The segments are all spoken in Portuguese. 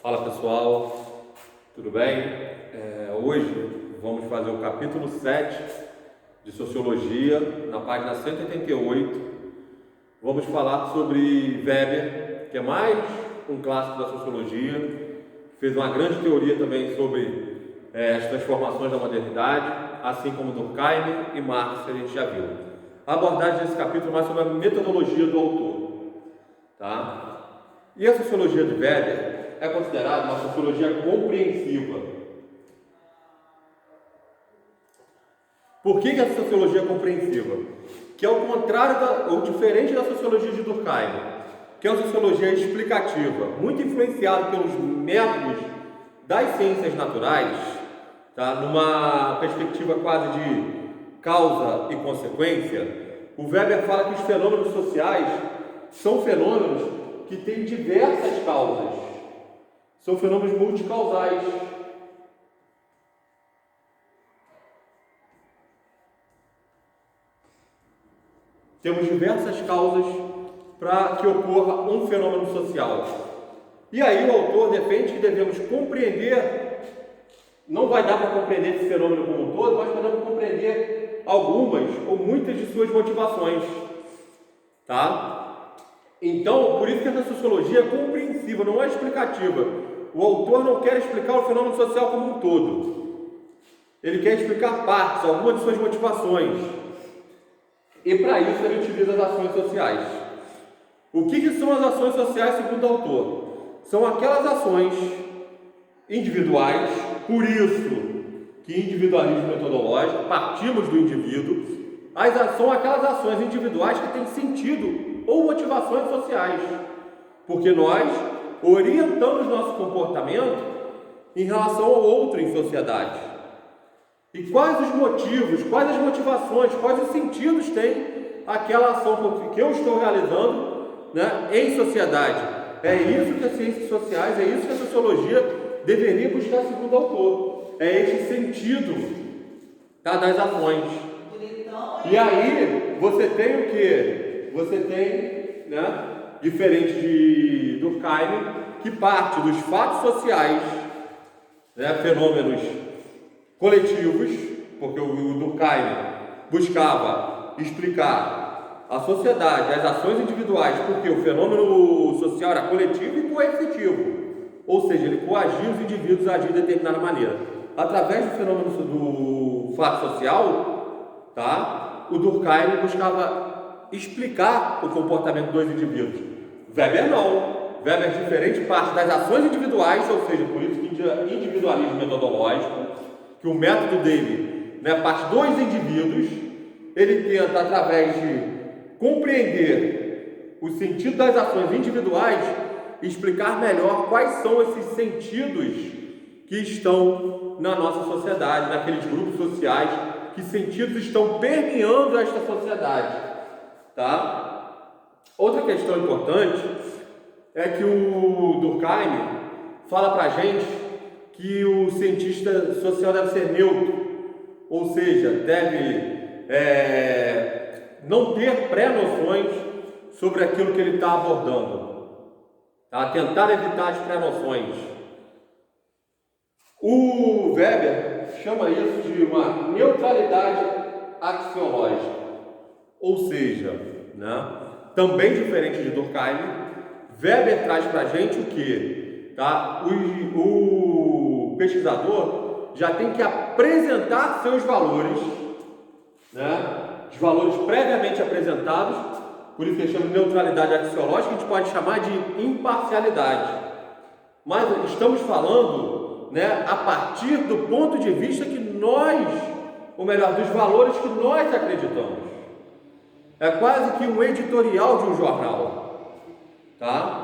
Fala pessoal, tudo bem? Hoje vamos fazer o capítulo 7 de Sociologia, na página 188. Vamos falar sobre Weber, que é mais um clássico da Sociologia, fez uma grande teoria também sobre as transformações da modernidade, assim como Durkheim e Marx, que a gente já viu. A abordagem desse capítulo é mais sobre a metodologia do autor, tá? E a Sociologia de Weber é considerada uma sociologia compreensiva. Por que essa sociologia é compreensiva? Que é o contrário ou diferente da sociologia de Durkheim, que é uma sociologia explicativa, muito influenciada pelos métodos das ciências naturais, tá? Numa perspectiva quase de causa e consequência. O Weber fala que os fenômenos sociais são fenômenos que têm diversas causas. São fenômenos multicausais. Temos diversas causas para que ocorra um fenômeno social. E aí o autor defende que devemos compreender, não vai dar para compreender esse fenômeno como um todo, mas podemos compreender algumas ou muitas de suas motivações. Tá? Então, por isso que essa sociologia é compreensiva, não é explicativa. O autor não quer explicar o fenômeno social como um todo. Ele quer explicar partes, algumas de suas motivações. E para isso ele utiliza as ações sociais. O que são as ações sociais segundo o autor? São aquelas ações individuais, por isso que individualismo metodológico, partimos do indivíduo. São aquelas ações individuais que têm sentido ou motivações sociais. Porque nós orientamos nosso comportamento em relação ao outro em sociedade. E quais os motivos, quais as motivações, quais os sentidos tem aquela ação que eu estou realizando, né, em sociedade? É isso que as ciências sociais, é isso que a sociologia deveria buscar segundo o autor. É este sentido, tá, das ações. E aí você tem o quê? Você tem, né, diferente de Durkheim, que parte dos fatos sociais, né, fenômenos coletivos, porque o Durkheim buscava explicar a sociedade, as ações individuais, porque o fenômeno social era coletivo e coercitivo, ou seja, ele coagia os indivíduos a agir de determinada maneira. Através do fenômeno do fato social, tá, o Durkheim buscava explicar o comportamento dos indivíduos. Weber não. Weber é diferente, parte das ações individuais, ou seja, por isso que individualismo metodológico, que o método dele, né, parte dos indivíduos. Ele tenta, através de compreender o sentido das ações individuais, explicar melhor quais são esses sentidos que estão na nossa sociedade, naqueles grupos sociais, que sentidos estão permeando esta sociedade, tá? Outra questão importante é que o Durkheim fala para a gente que o cientista social deve ser neutro, ou seja, deve não ter pré-noções sobre aquilo que ele está abordando, tá? Tentar evitar as pré-noções. O Weber chama isso de uma neutralidade axiológica, ou seja, né, também diferente de Durkheim, Weber traz para a gente o que? Tá? O pesquisador já tem que apresentar seus valores, né? Os valores previamente apresentados, por isso que ele chama de neutralidade axiológica, a gente pode chamar de imparcialidade. Mas estamos falando, né, a partir do ponto de vista que nós, ou melhor, dos valores que nós acreditamos. É quase que um editorial de um jornal, tá?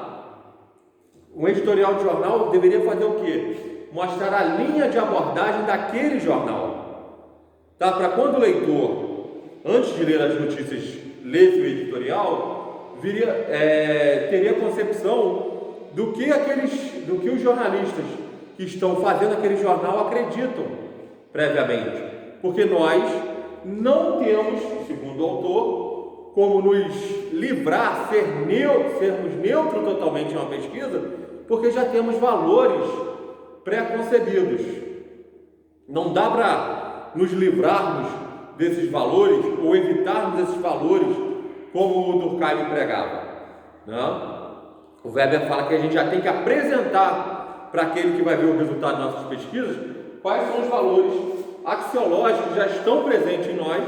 Um editorial de jornal deveria fazer o quê? Mostrar a linha de abordagem daquele jornal, tá? Para quando o leitor, antes de ler as notícias, lesse o editorial, teria concepção do que os jornalistas que estão fazendo aquele jornal acreditam previamente, porque nós não temos, segundo o autor, como nos livrar, sermos neutros totalmente em uma pesquisa, porque já temos valores pré-concebidos. Não dá para nos livrarmos desses valores ou evitarmos esses valores como o Durkheim pregava, né? O Weber fala que a gente já tem que apresentar para aquele que vai ver o resultado das nossas pesquisas quais são os valores axiológicos que já estão presentes em nós,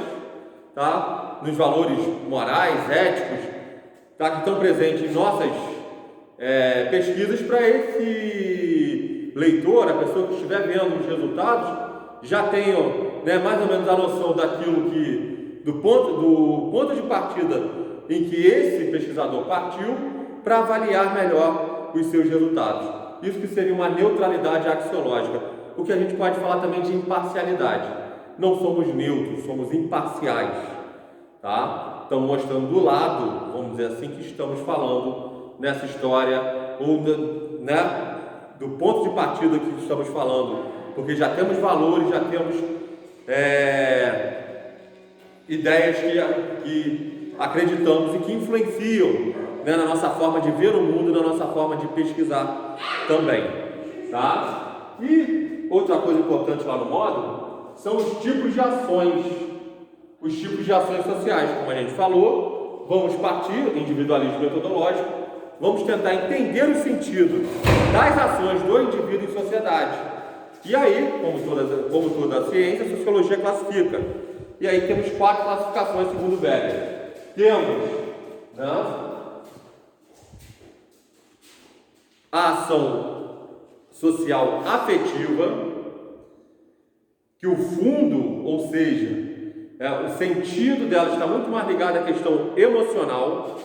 tá? Nos valores morais, éticos, tá? Que estão presentes em nossas pesquisas, para esse leitor, a pessoa que estiver vendo os resultados, já tenham, né, mais ou menos a noção daquilo que, do ponto de partida em que esse pesquisador partiu, para avaliar melhor os seus resultados. Isso que seria uma neutralidade axiológica, o que a gente pode falar também de imparcialidade. Não somos neutros, somos imparciais, tá? Estamos mostrando do lado, vamos dizer assim, que estamos falando nessa história, ou né, do ponto de partida que estamos falando, porque já temos valores, já temos ideias que acreditamos e que influenciam, né, na nossa forma de ver o mundo, na nossa forma de pesquisar também, tá? E outra coisa importante lá no módulo são os tipos de ações, sociais, como a gente falou. Vamos partir do individualismo metodológico, vamos tentar entender o sentido das ações do indivíduo em sociedade. E aí, como toda a ciência, a sociologia classifica. E aí temos 4 classificações segundo Weber. Temos, né, a ação social afetiva, que o fundo, ou seja, o sentido dela está muito mais ligado à questão emocional.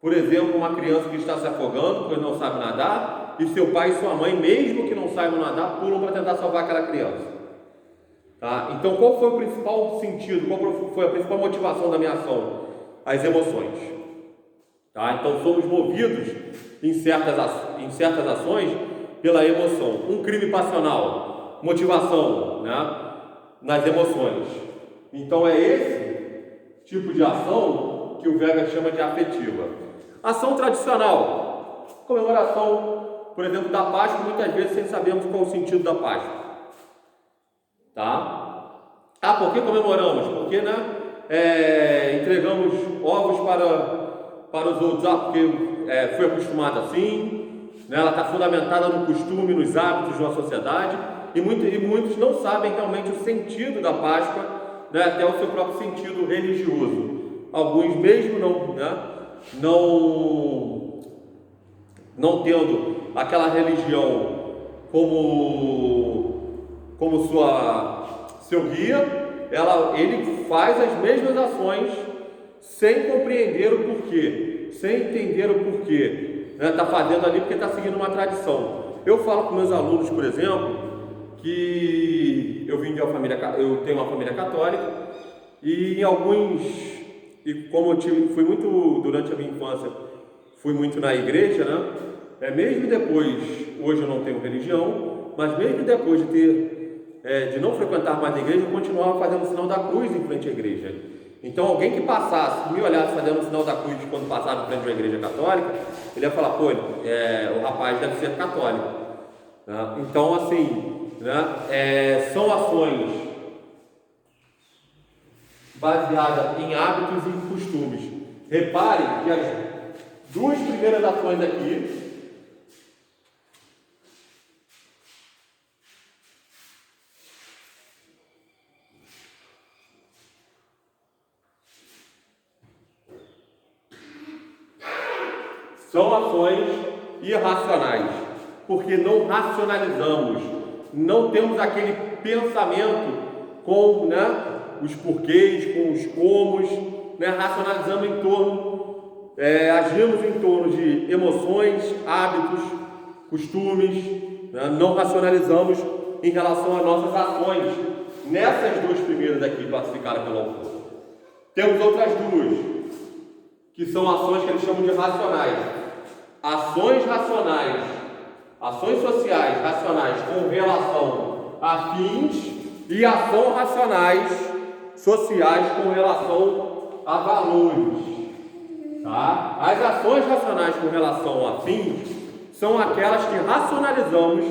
Por exemplo, uma criança que está se afogando porque não sabe nadar, e seu pai e sua mãe, mesmo que não saibam nadar, pulam para tentar salvar aquela criança. Tá? Então, qual foi o principal sentido, qual foi a principal motivação da minha ação? As emoções. Tá? Então, somos movidos em certas ações pela emoção. Um crime passional, motivação, né, nas emoções. Então, é esse tipo de ação que o Weber chama de afetiva. Ação tradicional, comemoração, por exemplo, da Páscoa, muitas vezes sem sabermos qual o sentido da Páscoa. Tá? Por que comemoramos? Porque, né, entregamos ovos para os outros, porque foi acostumado assim, né, ela está fundamentada no costume, nos hábitos de uma sociedade, e muitos não sabem realmente o sentido da Páscoa, né, até o seu próprio sentido religioso. Alguns mesmo não tendo aquela religião como seu guia, ele faz as mesmas ações sem compreender o porquê, sem entender o porquê, né? Está fazendo ali porque está seguindo uma tradição. Eu falo com meus alunos, por exemplo, que eu tenho uma família católica, e como fui muito durante a minha infância, fui muito na igreja, né? Mesmo depois, hoje eu não tenho religião, mas mesmo depois de não frequentar mais a igreja, eu continuava fazendo o sinal da cruz em frente à igreja. Então, alguém que passasse, me olhasse fazendo o sinal da cruz quando passava em frente a uma igreja católica, ele ia falar, o rapaz deve ser católico. Né? Então, assim, né, são ações baseadas em hábitos e em costumes. Reparem que as 2 primeiras ações aqui são ações irracionais, porque não racionalizamos, não temos aquele pensamento com, né, os porquês, com os comos, né, racionalizamos em torno, agimos em torno de emoções, hábitos, costumes, né, não racionalizamos em relação às nossas ações, nessas 2 primeiras aqui classificadas pelo autor. Temos outras 2, que são ações que eles chamam de racionais. Ações racionais, ações sociais racionais com relação a fins, e ações racionais sociais com relação a valores. Tá? As ações racionais com relação a fins são aquelas que racionalizamos,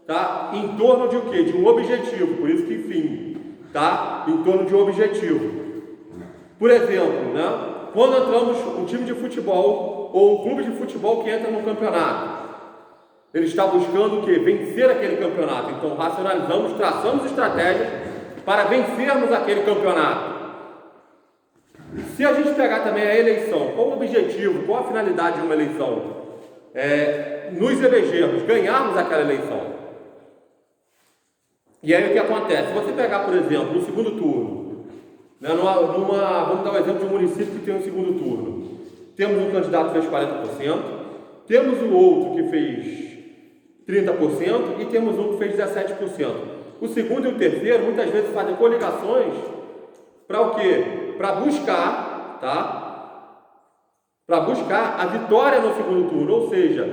tá? Em torno de o quê? De um objetivo, por isso que fim, tá? Em torno de um objetivo. Por exemplo, né? Quando entramos um time de futebol ou um clube de futebol que entra no campeonato, ele está buscando o quê? Vencer aquele campeonato. Então racionalizamos, traçamos estratégias para vencermos aquele campeonato. Se a gente pegar também a eleição, qual o objetivo, qual a finalidade de uma eleição? Nos elegermos, ganharmos aquela eleição. E aí o que acontece? Se você pegar, por exemplo, no segundo turno, né, vamos dar um exemplo de um município que tem um segundo turno. Temos um candidato que fez 40%, temos o outro que fez 30% e temos um que fez 17%. O segundo e o terceiro muitas vezes fazem coligações para o quê? Para buscar, tá? Para buscar a vitória no segundo turno, ou seja,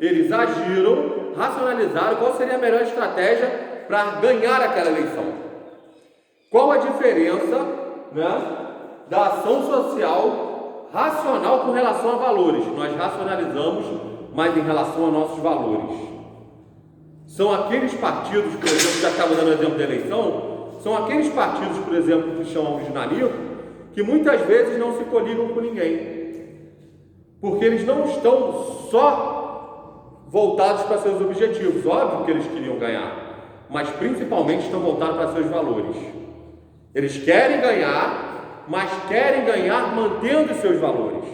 eles agiram, racionalizaram qual seria a melhor estratégia para ganhar aquela eleição. Qual a diferença, né, da ação social racional com relação a valores? Nós racionalizamos, mas em relação a nossos valores. São aqueles partidos, por exemplo, já estava dando exemplo da eleição, são aqueles partidos, por exemplo, que chamamos de nanico, que muitas vezes não se coligam com ninguém, porque eles não estão só voltados para seus objetivos, óbvio que eles queriam ganhar, mas principalmente estão voltados para seus valores. Eles querem ganhar, mas querem ganhar mantendo seus valores,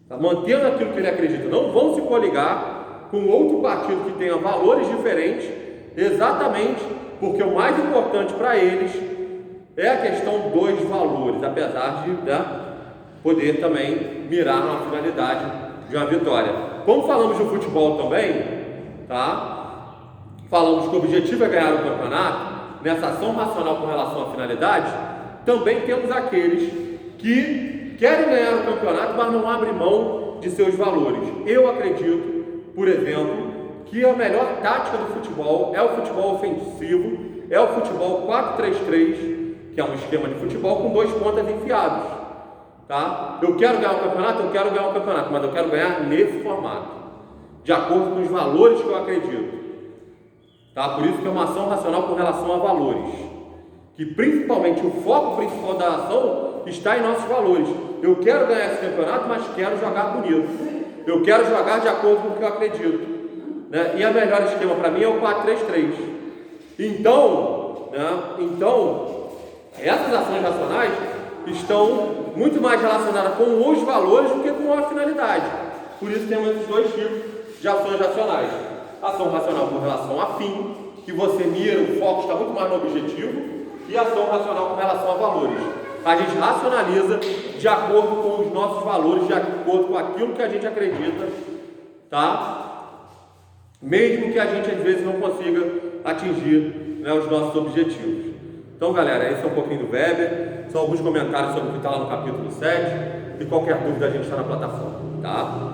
tá? Mantendo aquilo que ele acredita. Não vão se coligar com outro partido que tenha valores diferentes, exatamente porque o mais importante para eles é a questão dos valores, apesar de poder também mirar na finalidade de uma vitória. Como falamos de futebol também, tá? Falamos que o objetivo é ganhar o campeonato. Nessa ação racional com relação à finalidade, também temos aqueles que querem ganhar o campeonato, mas não abrem mão de seus valores. Eu acredito, por exemplo, que a melhor tática do futebol é o futebol ofensivo, é o futebol 4-3-3, que é um esquema de futebol com 2 pontas enfiados, tá? Eu quero ganhar o campeonato, mas eu quero ganhar nesse formato, de acordo com os valores que eu acredito, tá? Por isso que é uma ação racional com relação a valores, que principalmente o foco principal da ação está em nossos valores. Eu quero ganhar esse campeonato, mas quero jogar bonito, eu quero jogar de acordo com o que eu acredito, né? E o melhor esquema para mim é o 4-3-3. Então, essas ações racionais estão muito mais relacionadas com os valores do que com a finalidade. Por isso temos esses 2 tipos de ações racionais. Ação racional com relação a fim, que você mira, o foco está muito mais no objetivo, e ação racional com relação a valores. A gente racionaliza de acordo com os nossos valores, de acordo com aquilo que a gente acredita, tá? Mesmo que a gente às vezes não consiga atingir, né, os nossos objetivos. Então, galera, esse é um pouquinho do Weber, são alguns comentários sobre o que está lá no capítulo 7, e qualquer dúvida a gente está na plataforma, tá?